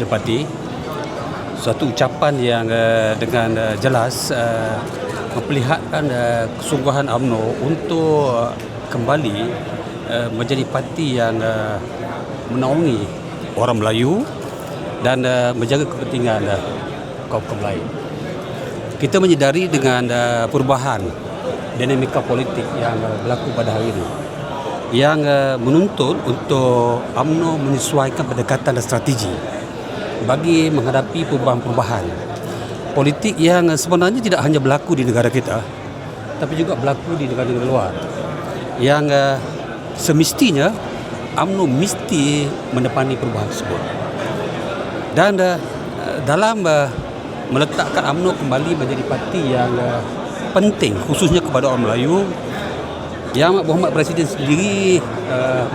Presiden Parti, suatu ucapan yang dengan jelas memperlihatkan kesungguhan UMNO untuk kembali menjadi parti yang menaungi orang Melayu dan menjaga kepentingan kaum lain. Kita menyedari dengan perubahan dinamika politik yang berlaku pada hari ini, yang menuntut untuk UMNO menyesuaikan pendekatan dan strategi bagi menghadapi perubahan-perubahan politik yang sebenarnya tidak hanya berlaku di negara kita, tapi juga berlaku di negara-negara luar, yang semestinya UMNO mesti menepani perubahan tersebut. Dan dalam meletakkan UMNO kembali menjadi parti yang penting khususnya kepada orang Melayu, Yang Berhormat Presiden sendiri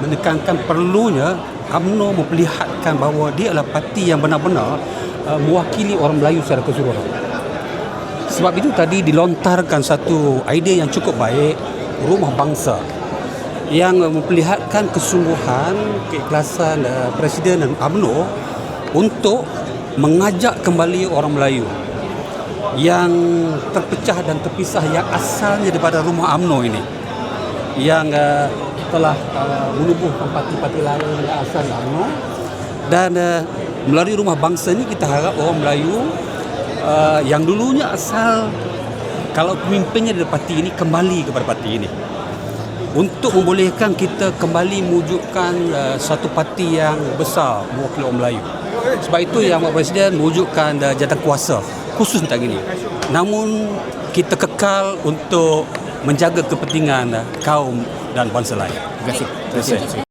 menekankan perlunya UMNO memperlihatkan bahawa dia adalah parti yang benar-benar mewakili orang Melayu secara keseluruhan. Sebab itu tadi dilontarkan satu idea yang cukup baik, Rumah Bangsa, yang memperlihatkan kesungguhan, keikhlasan Presiden dan UMNO untuk mengajak kembali orang Melayu yang terpecah dan terpisah, yang asalnya daripada rumah UMNO ini, yang telah menubuhkan parti-parti lain yang asal UMNO. Dan melalui Rumah Bangsa ini kita harap orang Melayu yang dulunya asal kalau pemimpinnya dari parti ini kembali kepada parti ini, untuk membolehkan kita kembali mewujudkan satu parti yang besar mewakili orang Melayu. Sebab itu yang Pak Presiden mewujudkan jabatan kuasa khusus tentang ini. Namun kita kekal untuk menjaga kepentingan kaum dan bangsa lain. Terima kasih.